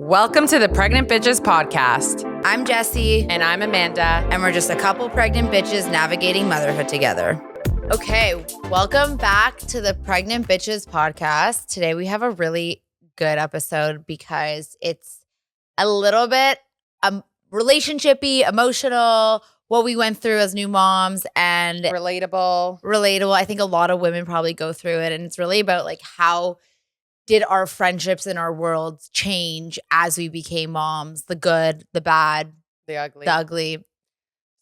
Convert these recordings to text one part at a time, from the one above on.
Welcome to the Pregnant Bitches podcast. I'm Jessie. And I'm Amanda. And we're just a couple pregnant bitches navigating motherhood together. Okay, welcome back to the Pregnant Bitches podcast. Today we have a really good episode because it's a little bit relationshipy, emotional, what we went through as new moms, and relatable. I think a lot of women probably go through it, and it's really about like how did our friendships and our worlds change as we became moms? The good, the bad, the ugly. The ugly.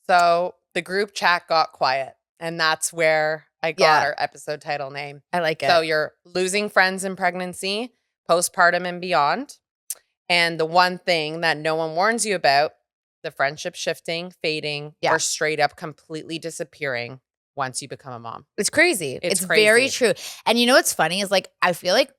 So the group chat got quiet, and that's where I got our episode title name. I like it. So you're losing friends in pregnancy, postpartum and beyond. And the one thing that no one warns you about, the friendship shifting, fading, or straight up completely disappearing once you become a mom. It's crazy. It's crazy. Very true. And you know what's funny is like, I feel like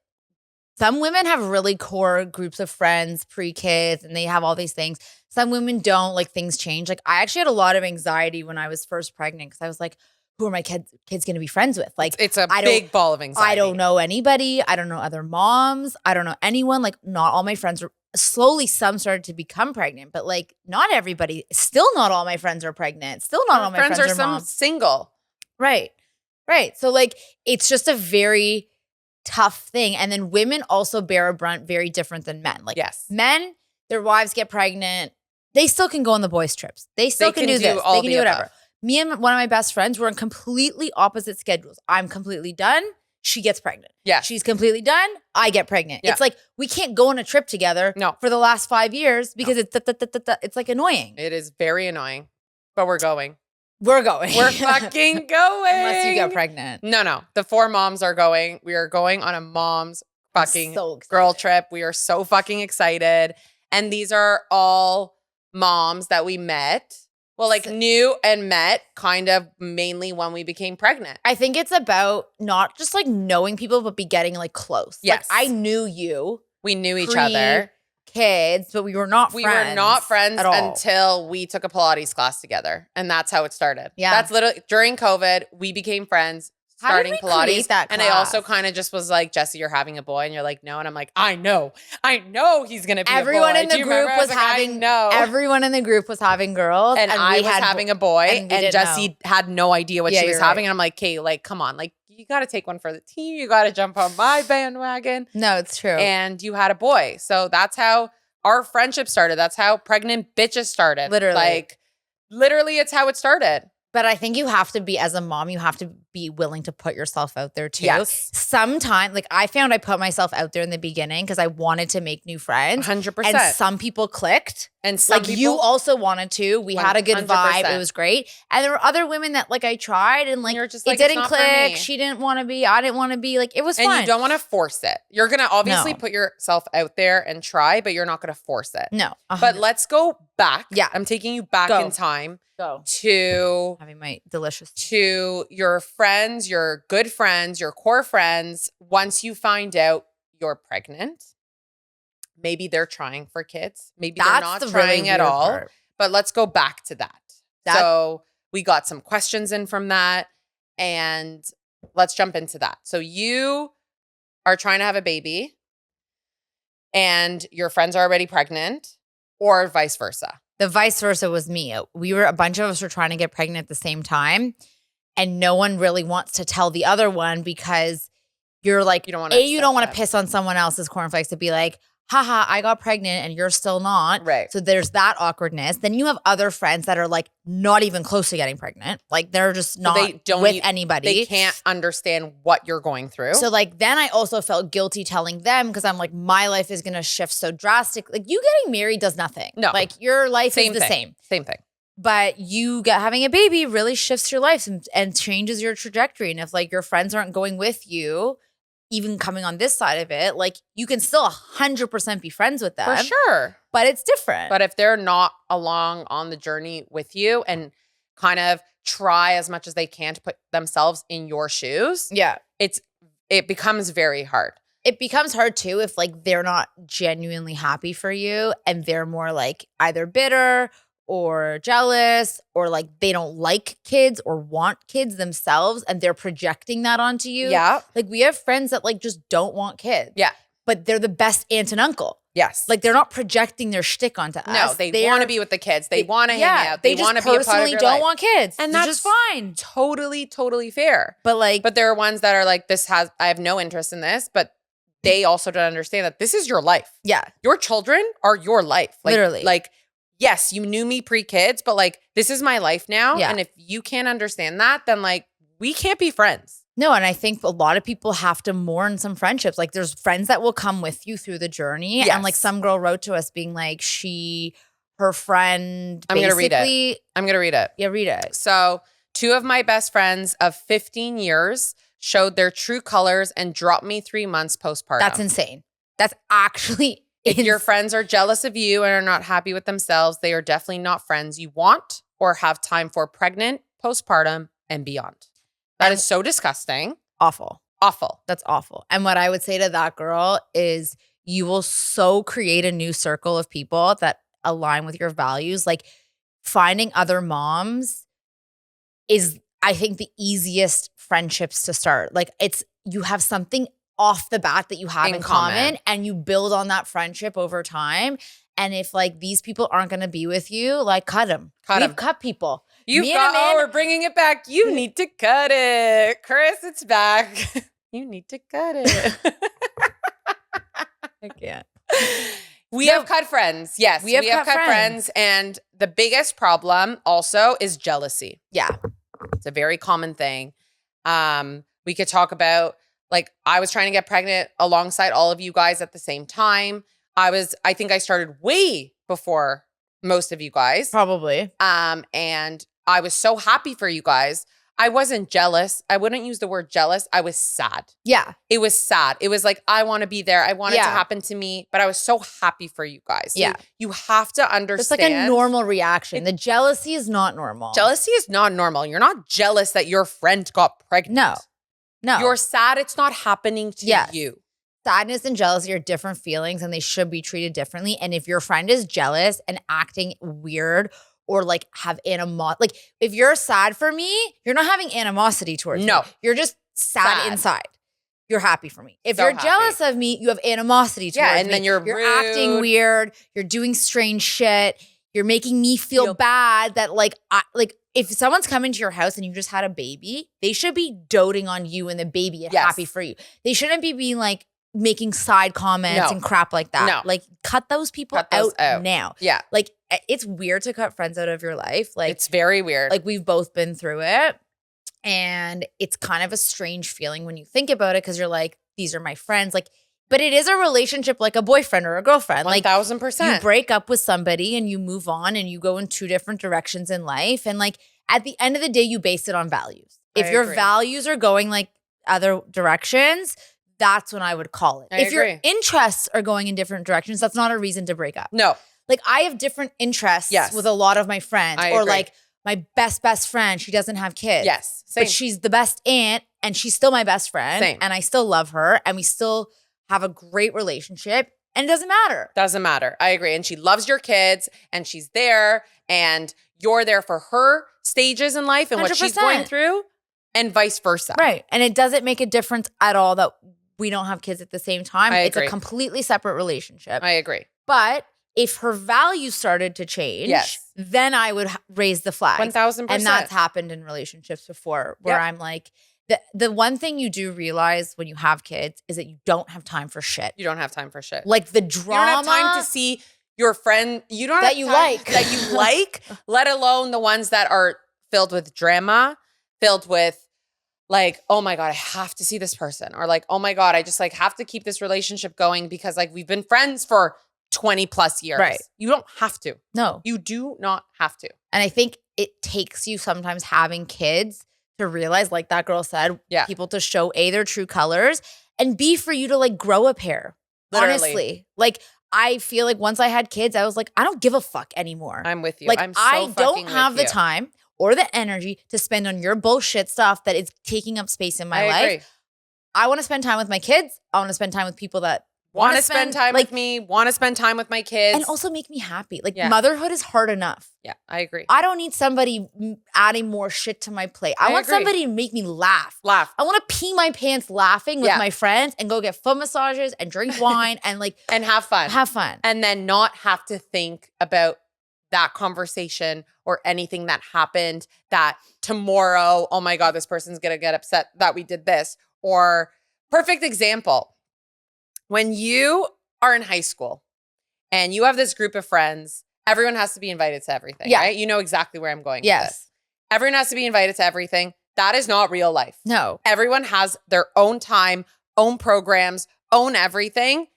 some women have really core groups of friends pre-kids and they have all these things. Some women don't, like things change. Like I actually had a lot of anxiety when I was first pregnant because I was like, who are my kids going to be friends with? Like it's a big ball of anxiety. I don't know anybody. I don't know other moms. I don't know anyone. Like not all my friends are slowly. Some started to become pregnant, but like not everybody, still not all my friends are pregnant. Still not all my friends are some moms. Single. Right. So like, it's just a very tough thing. And then women also bear a brunt very different than men. Like men, their wives get pregnant. They still can go on the boys' trips. They still can do this. They can do whatever. Above. Me and one of my best friends were on completely opposite schedules. I'm completely done. She gets pregnant. Yeah. She's completely done. I get pregnant. Yeah. It's like we can't go on a trip together for the last 5 years because it's like annoying. It is very annoying, but we're going. We're going. We're fucking going. Unless you get pregnant. No. The 4 moms are going. We are going on a mom's fucking girl trip. We are so fucking excited. And these are all moms that we met. Well, like knew and met kind of mainly when we became pregnant. I think it's about not just like knowing people, but be getting like close. Yes. Like I knew you. We knew each other. Kids, but we were not friends. We were not friends at all until we took a Pilates class together. And that's how it started. Yeah. That's literally during COVID, we became friends. Starting Pilates. That and I also kind of just was like, Jessie, you're having a boy. And you're like, no. And I'm like, I know he's going to be everyone a boy. In the group was having, everyone in the group was having girls. And I was having a boy. And Jessie had no idea what she was having. And I'm like, Kate, like, come on. Like, you got to take one for the team. You got to jump on my bandwagon. No, it's true. And you had a boy. So that's how our friendship started. That's how Pregnant Bitches started. Literally, it's how it started. But I think you have to be, as a mom, you have to be willing to put yourself out there too. Yes. Sometimes, like I found I put myself out there in the beginning because I wanted to make new friends. 100%. And some people clicked. And some people, you also wanted to. We had a good 100%. Vibe. It was great. And there were other women that like I tried and like, you're just it didn't click. She didn't want to be. I didn't want to be. Like it was fun. And you don't want to force it. You're going to obviously put yourself out there and try, but you're not going to force it. No. 100%. But let's go back. Yeah. I'm taking you back in time. To having my delicious to your friends, your good friends, your core friends. Once you find out you're pregnant, maybe they're trying for kids. Maybe they're not trying at all. Part. But let's go back to that. So we got some questions in from that, and let's jump into that. So you are trying to have a baby, and your friends are already pregnant, or vice versa. The vice versa was me. A bunch of us were trying to get pregnant at the same time. And no one really wants to tell the other one because you're like, you don't want to piss on someone else's cornflakes to be like, haha, I got pregnant and you're still not. Right. So there's that awkwardness. Then you have other friends that are like not even close to getting pregnant. Like they're just not with anybody. They can't understand what you're going through. So like then I also felt guilty telling them because I'm like, my life is going to shift so drastically. Like you getting married does nothing. No. Like your life is the same. Same thing. But having a baby really shifts your life and changes your trajectory. And if like your friends aren't going with you, even coming on this side of it, like you can still 100% be friends with them. For sure. But it's different. But if they're not along on the journey with you and kind of try as much as they can to put themselves in your shoes, it becomes very hard. It becomes hard too if like they're not genuinely happy for you and they're more like either bitter or jealous or like they don't like kids or want kids themselves and they're projecting that onto you. Yeah. Like we have friends that like just don't want kids. Yeah. But they're the best aunt and uncle. Yes. Like they're not projecting their shtick onto us. No, they want to be with the kids. They want to hang out. They want to just be a part of personally your don't life. want kids. And They're that's just fine. Totally fair. But there are ones that are like, I have no interest in this, but they also don't understand that this is your life. Yeah. Your children are your life. Literally. Like, yes, you knew me pre-kids, but like, this is my life now. Yeah. And if you can't understand that, then like, we can't be friends. No, and I think a lot of people have to mourn some friendships. Like there's friends that will come with you through the journey. Yes. And like some girl wrote to us being like, her friend I'm going to read it. Yeah, read it. So 2 of my best friends of 15 years showed their true colors and dropped me 3 months postpartum. That's insane. That's actually If your friends are jealous of you and are not happy with themselves, they are definitely not friends you want or have time for pregnant, postpartum, and beyond. That is so disgusting. Awful. Awful. That's awful. And what I would say to that girl is you will so create a new circle of people that align with your values. Like finding other moms is, I think, the easiest friendships to start. Like you have something off the bat that you have in common and you build on that friendship over time. And if like these people aren't going to be with you, like cut them. We've cut people. We're bringing it back. You need to cut it. Chris, it's back. You need to cut it. I can't. We have cut friends. Yes, we have cut friends. And the biggest problem also is jealousy. Yeah. It's a very common thing. We could talk about, like, I was trying to get pregnant alongside all of you guys at the same time. I think I started way before most of you guys. Probably. And I was so happy for you guys. I wasn't jealous. I wouldn't use the word jealous. I was sad. Yeah. It was sad. It was like, I want to be there. I want it to happen to me, but I was so happy for you guys. So you have to understand. It's like a normal reaction. The jealousy is not normal. Jealousy is not normal. You're not jealous that your friend got pregnant. No. You're sad it's not happening to you. Sadness and jealousy are different feelings and they should be treated differently. And if your friend is jealous and acting weird or like have animosity, like if you're sad for me, you're not having animosity towards me. You're just sad inside. You're happy for me. If you're jealous of me, you have animosity towards me. And then you're rude. Acting weird. You're doing strange shit. You're making me feel bad that if someone's coming to your house and you just had a baby, they should be doting on you and the baby and happy for you. They shouldn't be being like making side comments and crap like that. No. Like cut those people out now. Yeah. Like it's weird to cut friends out of your life. Like it's very weird. Like we've both been through it. And it's kind of a strange feeling when you think about it because you're like, these are my friends. Like, but it is a relationship like a boyfriend or a girlfriend. 1,000%. You break up with somebody and you move on and you go in 2 different directions in life. And like at the end of the day, you base it on values. If your values are going like other directions, that's when I would call it. If your interests are going in different directions, that's not a reason to break up. No. Like I have different interests with a lot of my friends. Or like my best friend, she doesn't have kids. Yes. Same. But she's the best aunt and she's still my best friend. Same. And I still love her and we still have a great relationship and it doesn't matter. Doesn't matter. I agree. And she loves your kids and she's there and you're there for her stages in life and 100%. What she's going through and vice versa. Right. And it doesn't make a difference at all that we don't have kids at the same time. It's a completely separate relationship. I agree. But if her values started to change, then I would raise the flag. 1,000%. And that's happened in relationships before where I'm like, the one thing you do realize when you have kids is that you don't have time for shit. You don't have time for shit. Like the drama. You don't have time to see your friend. You don't have time that you like, let alone the ones that are filled with drama, filled with like, oh my God, I have to see this person. Or like, oh my God, I just like have to keep this relationship going because like we've been friends for 20 plus years. Right. You don't have to. No. You do not have to. And I think it takes you sometimes having kids to realize, like that girl said, people to show A, their true colors, and B, for you to like grow a pair. Literally. Honestly. Like I feel like once I had kids, I was like, I don't give a fuck anymore. I'm with you. Like I don't have the time or the energy to spend on your bullshit stuff that is taking up space in my life. Agree. I want to spend time with my kids. I want to spend time with people that want to spend time with me, want to spend time with my kids. And also make me happy. Like motherhood is hard enough. Yeah, I agree. I don't need somebody adding more shit to my plate. I want somebody to make me laugh. I want to pee my pants laughing with my friends and go get foot massages and drink wine and like. And have fun. Have fun. And then not have to think about that conversation or anything that happened that tomorrow, oh my God, this person's going to get upset that we did this. Or perfect example. When you are in high school and you have this group of friends, everyone has to be invited to everything, right? You know exactly where I'm going with this. Everyone has to be invited to everything. That is not real life. No. Everyone has their own time, own programs, own everything.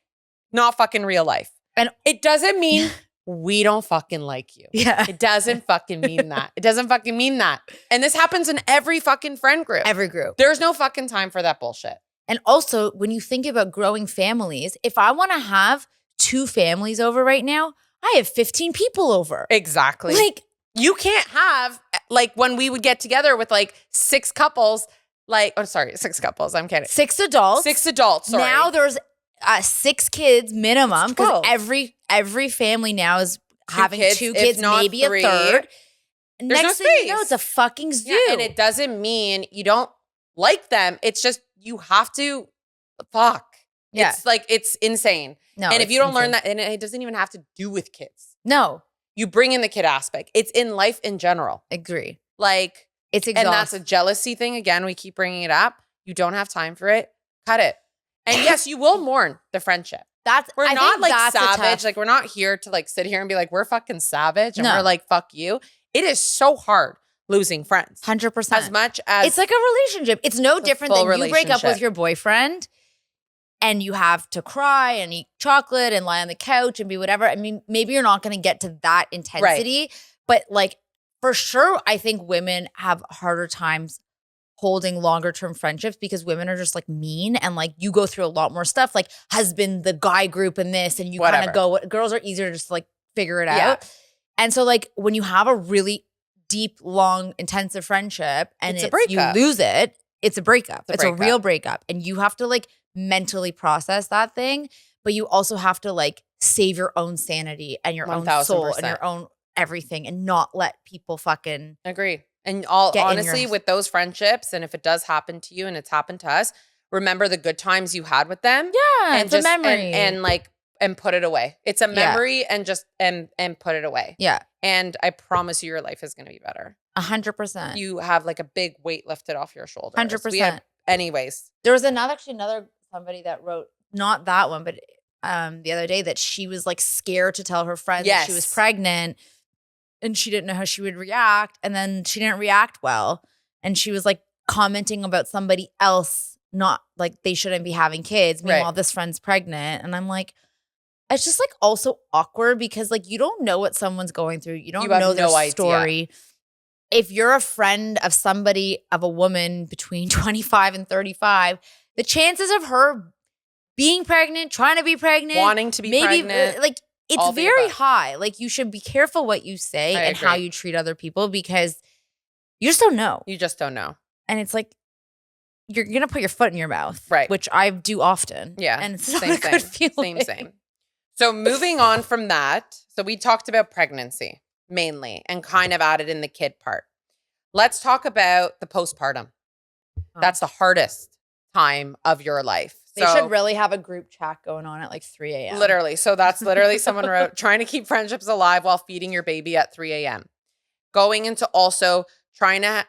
Not fucking real life. And it doesn't mean we don't fucking like you. Yeah. It doesn't fucking mean that. It doesn't fucking mean that. And this happens in every fucking friend group. Every group. There's no fucking time for that bullshit. And also, when you think about growing families, if I want to have 2 families over right now, I have 15 people over. Exactly. Like, you can't have, like, when we would get together with like 6 couples, like, oh, sorry, 6 couples. I'm kidding. 6 adults. 6 adults. Sorry. Now there's 6 kids minimum because every family now is having 2 kids, maybe 3. A third. There's Next no thing space. you know, it's a fucking zoo. Yeah, and it doesn't mean you don't like them. It's just you have to fuck. Yeah. It's like, it's insane. No, and if you don't learn that, and it doesn't even have to do with kids. No. You bring in the kid aspect. It's in life in general. Agree. Like, it's exhausting. And that's a jealousy thing. Again, we keep bringing it up. You don't have time for it. Cut it. And yes, you will mourn the friendship. We're not like savage. Like, we're not here to like sit here and be like, we're fucking savage and we're like, fuck you. It is so hard losing friends. 100%. As much as it's like a relationship. It's no different than you break up with your boyfriend and you have to cry and eat chocolate and lie on the couch and be whatever. I mean, maybe you're not going to get to that intensity, but like for sure, I think women have harder times holding longer term friendships because women are just like mean and like you go through a lot more stuff like husband, the guy group and this and you kind of go, girls are easier to just like figure it out. And so like when you have a really deep, long, intensive friendship and it's a breakup. You lose it, it's a breakup. It's a real breakup. And you have to like mentally process that thing, but you also have to like save your own sanity and your 1,000%. Own soul and your own everything and not let people fucking agree. And honestly, with those friendships, and if it does happen to you and it's happened to us, remember the good times you had with them. Yeah, and it's a memory. And put it away. It's a memory and just and put it away. Yeah. And I promise you your life is going to be better. 100%. You have like a big weight lifted off your shoulders. 100%. Anyways. There was another somebody that wrote, not that one, but the other day that she was like scared to tell her friends that she was pregnant and she didn't know how she would react. And then she didn't react well. And she was like commenting about somebody else, not like they shouldn't be having kids. Meanwhile, this friend's pregnant. And I'm like, it's just like also awkward because like you don't know what someone's going through. You don't know their story. If you're a friend of somebody, of a woman between 25 and 35, the chances of her being pregnant, trying to be pregnant, wanting to be pregnant, like it's very high. Like you should be careful what you say and how you treat other people because you just don't know. You just don't know. And it's like, you're going to put your foot in your mouth. Right. Which I do often. Yeah. And it's not a good feeling. Same. So moving on from that. So we talked about pregnancy mainly and kind of added in the kid part. Let's talk about the postpartum. That's the hardest time of your life. They should really have a group chat going on at like 3 a.m. Literally. So that's literally someone wrote, trying to keep friendships alive while feeding your baby at 3 a.m. Going into also trying to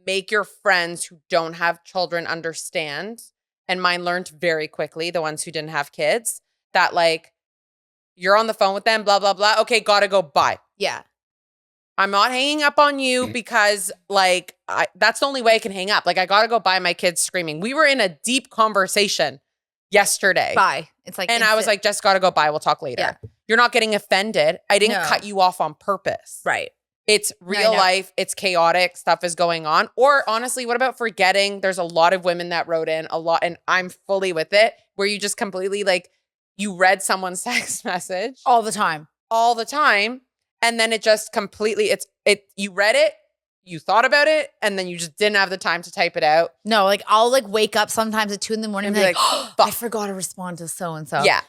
make your friends who don't have children understand. And mine learned very quickly, the ones who didn't have kids, that like, you're on the phone with them, blah, blah, blah. Okay, gotta go, bye. Yeah. I'm not hanging up on you because like, that's the only way I can hang up. Like I gotta go buy my kids screaming. We were in a deep conversation yesterday. Bye. It's like, and I was like, just gotta go bye. We'll talk later. Yeah. You're not getting offended. I didn't cut you off on purpose. Right. It's real life. It's chaotic. Stuff is going on. Or honestly, what about forgetting? There's a lot of women that wrote in a lot, and I'm fully with it, where you just completely like, you read someone's text message. All the time. And then it just completely, you read it, you thought about it and then you just didn't have the time to type it out. No, like I'll like wake up sometimes at 2 a.m. and be like, oh, I forgot to respond to so-and-so. Yeah.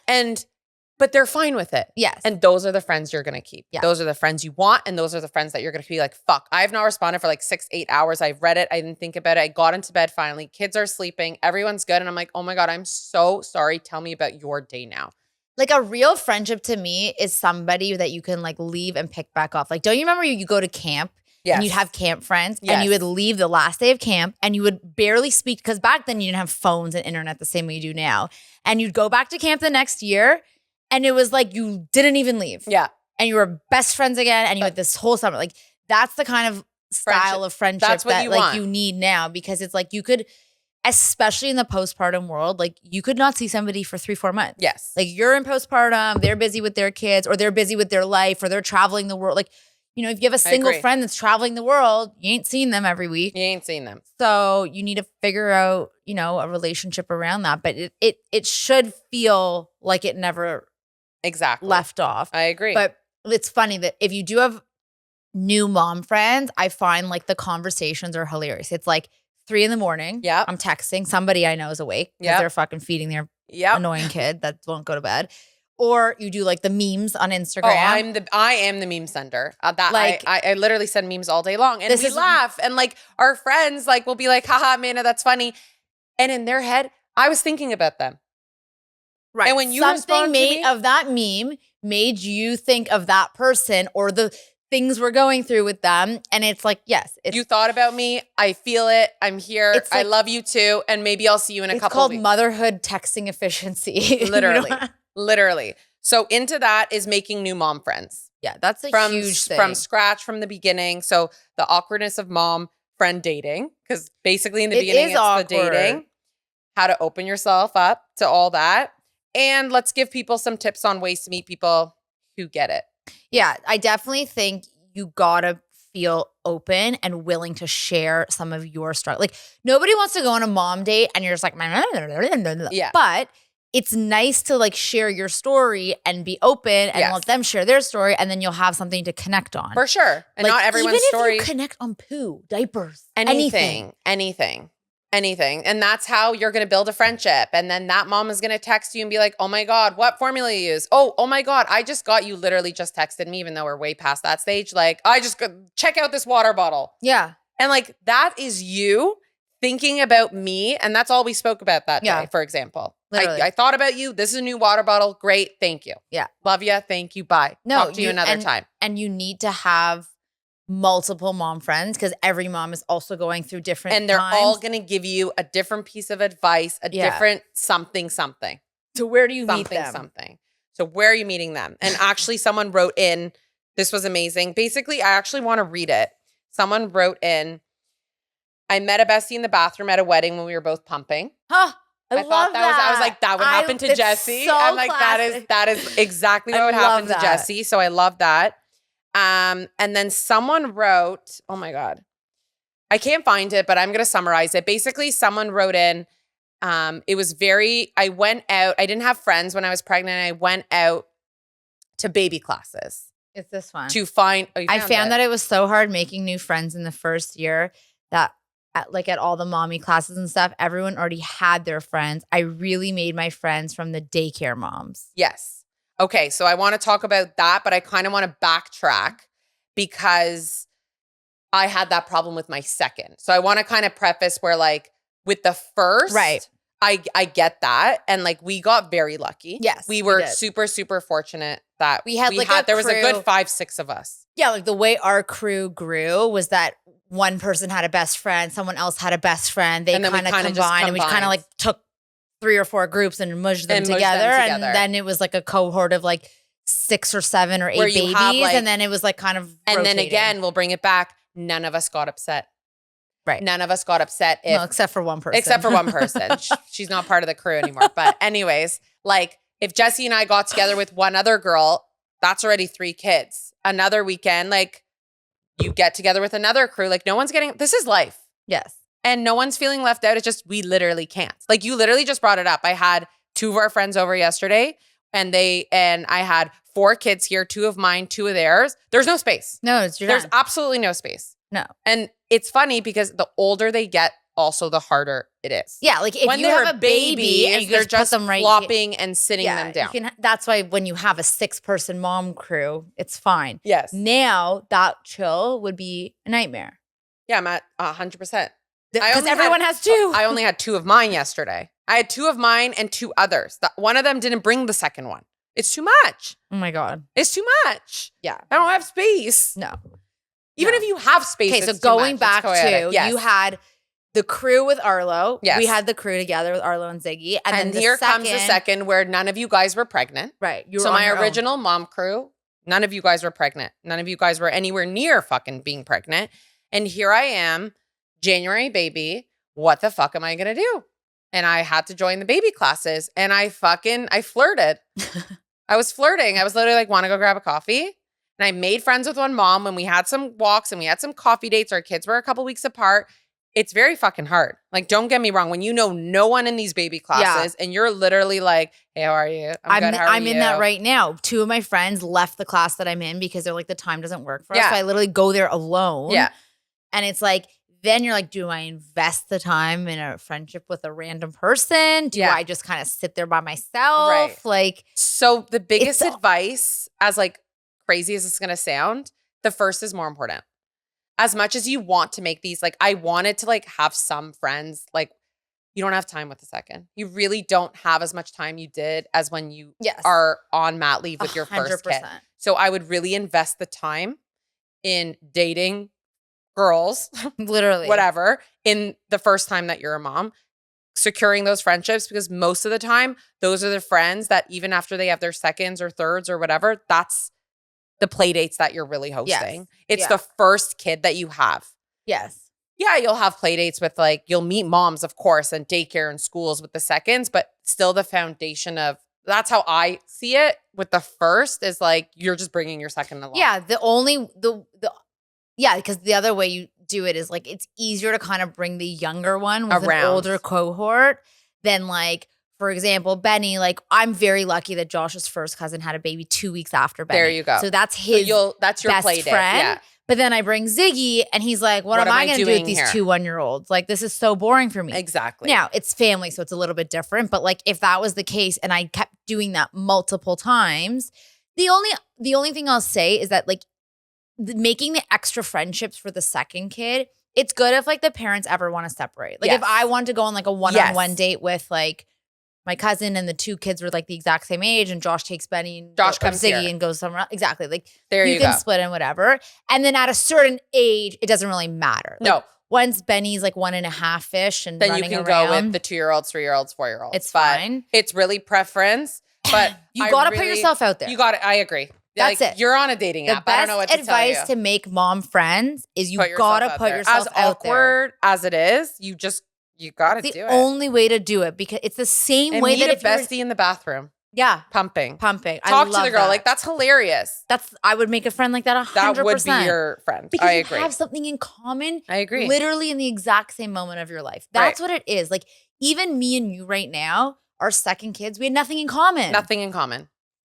But they're fine with it. Yes. And those are the friends you're going to keep. Yeah. Those are the friends you want. And those are the friends that you're going to be like, fuck, I have not responded for like 6-8 hours. I've read it. I didn't think about it. I got into bed finally. Kids are sleeping. Everyone's good. And I'm like, oh my God, I'm so sorry. Tell me about your day now. Like a real friendship to me is somebody that you can like leave and pick back off. Like, don't you remember you go to camp? Yes. And you'd have camp friends and you would leave the last day of camp and you would barely speak because back then you didn't have phones and internet the same way you do now. And you'd go back to camp the next year and it was like you didn't even leave. Yeah. And you were best friends again and you had this whole summer. Like that's the kind of style of friendship that you need now because it's like you could, especially in the postpartum world, like you could not see somebody for 3-4 months. Yes. Like you're in postpartum, they're busy with their kids or they're busy with their life or they're traveling the world. Like, you know, if you have a single friend that's traveling the world, you ain't seeing them every week. You ain't seen them. So you need to figure out, you know, a relationship around that. But it should feel like it never left off. I agree. But it's funny that if you do have new mom friends, I find like the conversations are hilarious. It's like 3 a.m. Yeah. I'm texting. Somebody I know is awake because they're fucking feeding their annoying kid that won't go to bed. Or you do like the memes on Instagram. Oh, I am the meme sender. I literally send memes all day long, and we laugh, and like our friends like will be like, "Haha, Amanda, that's funny," and in their head, I was thinking about them. Right. And when you something of that meme made you think of that person or the things we're going through with them, and it's like, yes, you thought about me. I feel it. I'm here. Like, I love you too, and maybe I'll see you in a couple. It's called weeks. motherhood texting efficiency. Literally. Literally. So into that is making new mom friends. Yeah, that's a huge thing. From scratch, from the beginning. So the awkwardness of mom friend dating, because basically in the beginning it's awkward. The dating, how to open yourself up to all that. And let's give people some tips on ways to meet people who get it. Yeah, I definitely think you gotta feel open and willing to share some of your struggle. Like nobody wants to go on a mom date and you're just like, yeah. But it's nice to like share your story and be open and let them share their story, and then you'll have something to connect on. For sure. And like, not everyone's story. Even if you connect on poo, diapers, anything. And that's how you're going to build a friendship. And then that mom is going to text you and be like, oh my God, what formula you use? Oh my God, I just got you literally just texted me, even though we're way past that stage. Like, I just check out this water bottle. Yeah. And like, that is you thinking about me. And that's all we spoke about that day, for example. I thought about you. This is a new water bottle. Great. Thank you. Yeah. Love you. Thank you. Bye. Talk to you another time. And you need to have multiple mom friends because every mom is also going through different and they're times. all going to give you a different piece of advice, a different something. So where do you meet them? So where are you meeting them? And actually someone wrote in, this was amazing. Basically, I actually want to read it. Someone wrote in, I met a bestie in the bathroom at a wedding when we were both pumping. Huh. I thought I was like, that would happen to Jessie. So I'm like, that is exactly what would happen to Jessie. So I love that. And then someone wrote, oh my God, I can't find it, but I'm going to summarize it. Basically, someone wrote in, it was I went out, I didn't have friends when I was pregnant. I went out to baby classes. It's this one. To find, I found that it was so hard making new friends in the first year that at all the mommy classes and stuff, everyone already had their friends. I really made my friends from the daycare moms. Yes. Okay, so I want to talk about that, but I kind of want to backtrack because I had that problem with my second. So I want to kind of preface where like with the first, right? I get that, and like we got very lucky. Yes, we were super fortunate that we had there was a good 5-6 of us. Yeah, like the way our crew grew was that one person had a best friend, someone else had a best friend. They kind of combined, and we kind of like took 3 or 4 groups and mushed them together. And then it was like a cohort of like 6 or 7 or 8 babies. And then it was like kind of and rotating. Then again, we'll bring it back. None of us got upset. Right. None of us got upset. Except for one person. Except for one person. She's not part of the crew anymore. But anyways, like if Jessie and I got together with one other girl, that's already 3 kids. Another weekend, like you get together with another crew. Like no one's this is life. Yes. And no one's feeling left out. It's just, we literally can't. Like you literally just brought it up. I had 2 of our friends over yesterday and I had 4 kids here, 2 of mine, 2 of theirs. There's no space. No, there's absolutely no space. No. And it's funny because the older they get, also the harder it is. Yeah, like if when you have a baby and you they're just put them right flopping and sitting them down. That's why when you have a 6-person mom crew, it's fine. Yes. Now that chill would be a nightmare. Yeah, I'm at 100%. Because everyone has 2. I only had 2 of mine yesterday. I had 2 of mine and 2 others. One of them didn't bring the second one. It's too much. Oh my God. It's too much. Yeah. I don't have space. No. Even if you have space, okay, so going back to, you had the crew with Arlo. Yes. We had the crew together with Arlo and Ziggy. And then here comes the second where none of you guys were pregnant. Right. So my original mom crew, none of you guys were pregnant. None of you guys were anywhere near fucking being pregnant. And here I am, January baby. What the fuck am I going to do? And I had to join the baby classes. And I flirted. I was flirting. I was literally like, want to go grab a coffee? And I made friends with one mom when we had some walks and we had some coffee dates. Our kids were a couple weeks apart. It's very fucking hard. Like, don't get me wrong. When you know no one in these baby classes and you're literally like, hey, how are you? I'm good. How are you? I'm in that right now. 2 of my friends left the class that I'm in because they're like, the time doesn't work for us. So I literally go there alone. Yeah. And it's like, then you're like, do I invest the time in a friendship with a random person? Do I just kind of sit there by myself? Right. Like, so the biggest advice, as like crazy as it's going to sound, the first is more important. As much as you want to make these, like, I wanted to like have some friends, like, you don't have time with the second. You really don't have as much time you did as when you are on mat leave with your first kid. So I would really invest the time in dating girls, literally, whatever, in the first time that you're a mom, securing those friendships, because most of the time, those are the friends that even after they have their seconds or thirds or whatever, that's the play dates that you're really hosting. It's the first kid that you have. Yes. Yeah, you'll have play dates with like, you'll meet moms, of course, and daycare and schools with the seconds, but still the foundation of, that's how I see it with the first is like, you're just bringing your second along. Yeah, because the other way you do it is like, it's easier to kind of bring the younger one with an older cohort than like, for example, Benny, like I'm very lucky that Josh's first cousin had a baby 2 weeks after Benny. There you go. So that's his that's your best play date. friend. Yeah. But then I bring Ziggy and he's like, what am I going to do with these 2 1-year-olds? Like, this is so boring for me. Exactly. Now, it's family, so it's a little bit different. But like, if that was the case and I kept doing that multiple times, the only thing I'll say is that like making the extra friendships for the second kid, it's good if like the parents ever want to separate. Like if I wanted to go on like a one-on-one date with like my cousin and the 2 kids were like the exact same age and Josh takes Benny and Josh comes Ziggy here and goes somewhere else. Exactly. Like you can go. split and whatever. And then at a certain age, it doesn't really matter. Like, no. Once Benny's like 1.5-ish and then running you can around, go with the 2-year-olds, 3-year-olds, 4-year-olds. It's fine. It's really preference. But you got to put yourself out there. You got it. I agree. That's like, it. You're on a dating app. I don't know what to tell you. The best advice to make mom friends is you gotta put yourself out there. As awkward as it is, you gotta do it. It's the only way to do it because it's the same way that if you're a bestie in the bathroom. Yeah. Pumping. Talk to the girl. Like, that's hilarious. I would make a friend like that 100%. That would be your friend. Because I agree. You have something in common. I agree. Literally in the exact same moment of your life. That's what it is. Like, even me and you right now, our second kids, we had nothing in common. Nothing in common.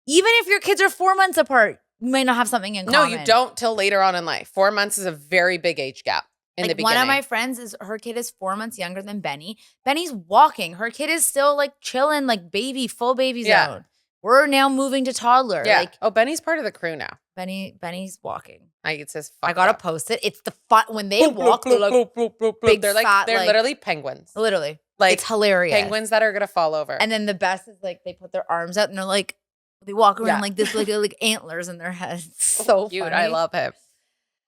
Even if your kids are 4 months apart, you might not have something in common. No, you don't till later on in life. 4 months is a very big age gap. In the beginning. One of my friends her kid is 4 months younger than Benny. Benny's walking. Her kid is still like chilling, like full baby zone. We're now moving to toddler. Yeah. Like, Benny's part of the crew now. Benny's walking. It says I gotta post it. It's the fun when they walk. They're like big, they're like fat, they're literally penguins. Literally, like it's hilarious. Penguins that are gonna fall over. And then the best is like they put their arms out and they're like they walk around like this, like antlers in their heads. So cute. Funny. I love him.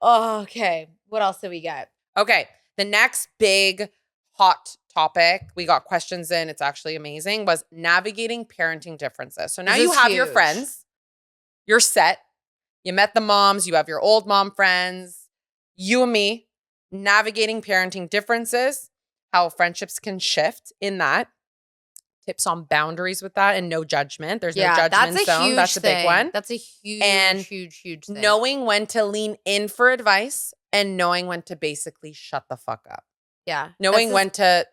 Oh, okay. What else do we got? Okay. The next big hot topic, we got questions in, it's actually amazing, was navigating parenting differences. So now you have your friends, you're set, you met the moms, you have your old mom friends, you and me, navigating parenting differences, how friendships can shift in that, tips on boundaries with that and no judgment. There's no judgment zone. That's a big one. That's a huge thing. Knowing when to lean in for advice and knowing when to basically shut the fuck up. Yeah. Knowing when to.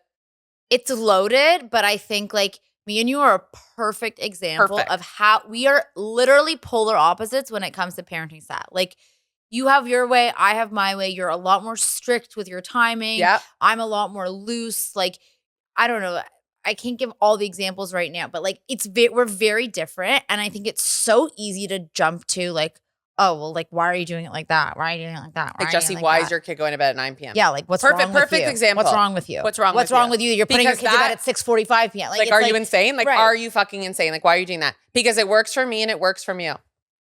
It's loaded, but I think like me and you are a perfect example of how we are literally polar opposites when it comes to parenting style. Like you have your way, I have my way. You're a lot more strict with your timing. Yeah. I'm a lot more loose. Like, I don't know. I can't give all the examples right now, but like we're very different. And I think it's so easy to jump to like, oh, well, like, why are you doing it like that? Why are you doing it like that? Like, Jesse, why is your kid going to bed at 9 p.m.? Yeah, like, what's wrong with you? Perfect example. What's wrong with you? What's wrong with you? You're putting your kids to bed at 6:45 p.m. Like, are you insane? Like, right. Are you fucking insane? Like, why are you doing that? Because it works for me and it works for you.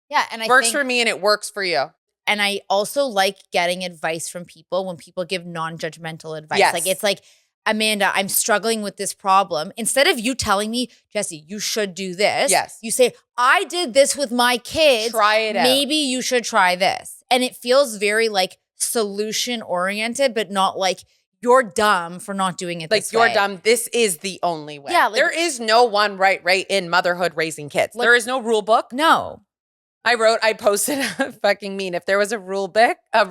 Yeah, and I works for me and it works for you. And I also like getting advice from people when people give non-judgmental advice. Yes. Like, it's like, Amanda, I'm struggling with this problem. Instead of you telling me, Jesse, you should do this. Yes. You say, I did this with my kids. Try it out. Maybe you should try this. And it feels very like solution oriented, but not like you're dumb for not doing it this way. Like, you're dumb. This is the only way. Yeah. Like, there is no one right in motherhood raising kids. There is no rule book. No. I posted a fucking meme. If there was a rule book, if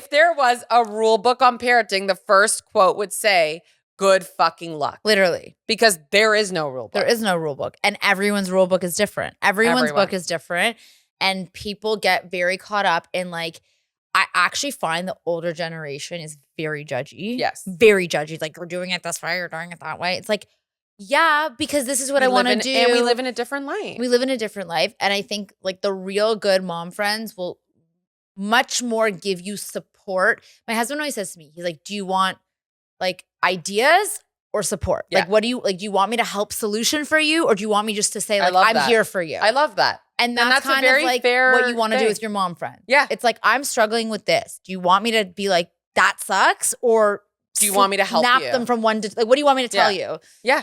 there was a rule book on parenting, the first quote would say, good fucking luck. Literally. Because there is no rule book. There is no rule book. And everyone's rule book is different. Everyone's book is different. And people get very caught up in like, I actually find the older generation is very judgy. Yes. Very judgy. Like, you're doing it this way, you're doing it that way. It's like, yeah, because this is what I want to do. And we live in a different life. We live in a different life. And I think like the real good mom friends will much more give you support. My husband always says to me, he's like, do you want like ideas or support? Yeah. Like, what do you want me to help solution for you? Or do you want me just to say like, I'm here for you? I love that. And that's kind of like what you want to do with your mom friend. Yeah. It's like, I'm struggling with this. Do you want me to be like, that sucks? Or do you want me to help you? Snap them from one to, like, what do you want me to tell you? Yeah.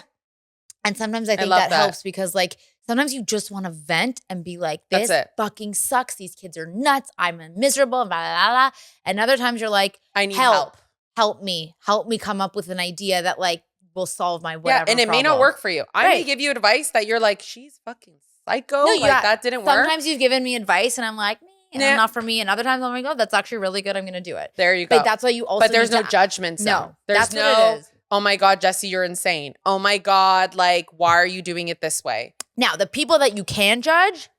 And sometimes I think that helps because like, sometimes you just want to vent and be like, this fucking sucks. These kids are nuts. I'm miserable. Blah, blah, blah. And other times you're like, I need help. Help me come up with an idea that like will solve my whatever and it problem. may not work for you. I may give you advice that you're like, she's fucking psycho. No, like that didn't work. Sometimes you've given me advice and I'm like, not for me. And other times I'm like, oh, that's actually really good. I'm going to do it. There you go. But that's why you also But there's no judgment. No, there's that's what it is. Oh my God, Jesse, you're insane. Oh my God, like, why are you doing it this way? Now, the people that you can judge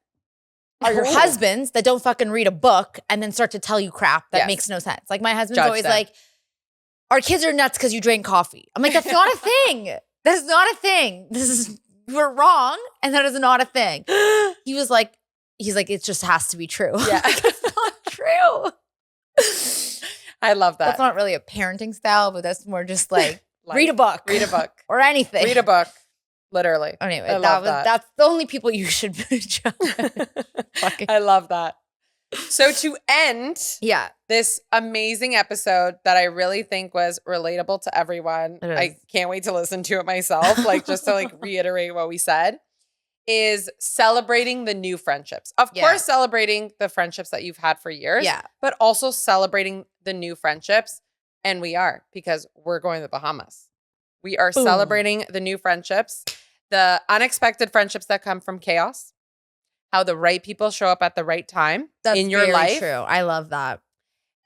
are your husbands that don't fucking read a book and then start to tell you crap that makes no sense. Like my husband's always like, our kids are nuts because you drank coffee. I'm like, that's not a thing. That's not a thing. We're wrong. And that is not a thing. He's like, it just has to be true. Yeah. Like, it's not true. I love that. That's not really a parenting style, but that's more just like, read a book. Read a book. Or anything. Read a book. Literally. Anyway, that's the only people you should judge. I love that. So to end this amazing episode that I really think was relatable to everyone, I can't wait to listen to it myself, like just to like reiterate what we said, is celebrating the new friendships. Of course, celebrating the friendships that you've had for years, but also celebrating the new friendships. And we are, because we're going to the Bahamas. We are celebrating the new friendships, the unexpected friendships that come from chaos, how the right people show up at the right time in your life. True. I love that.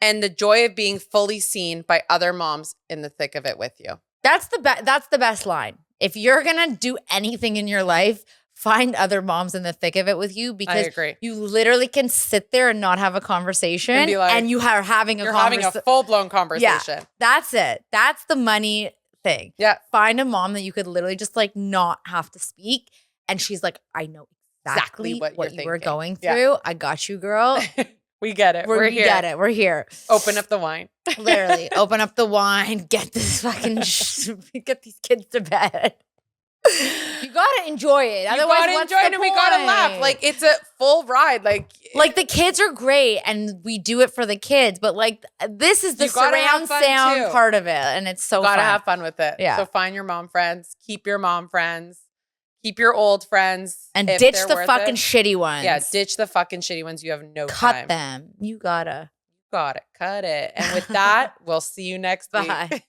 And the joy of being fully seen by other moms in the thick of it with you. That's the best line. If you're going to do anything in your life, find other moms in the thick of it with you, because you literally can sit there and not have a conversation and, be like, and you are having a having a full-blown conversation. Yeah, that's it. That's the money thing. Yeah. Find a mom that you could literally just like not have to speak. And she's like, I know exactly what you were going through. Yeah. I got you, girl. We get it. We're here. Get it. We're here. Open up the wine. Literally, open up the wine. Get this fucking get these kids to bed. You gotta enjoy it. Otherwise, you gotta enjoy it, and we gotta laugh. Like, it's a full ride. Like the kids are great, and we do it for the kids. But like, this is the surround sound part of it, and it's so. You gotta have fun with it. Yeah. So find your mom friends. Keep your mom friends. Keep your old friends. And ditch the fucking shitty ones. Yeah, ditch the fucking shitty ones. You have no time. Cut them. You gotta. Got it. Cut it. And with that, we'll see you next week. Bye.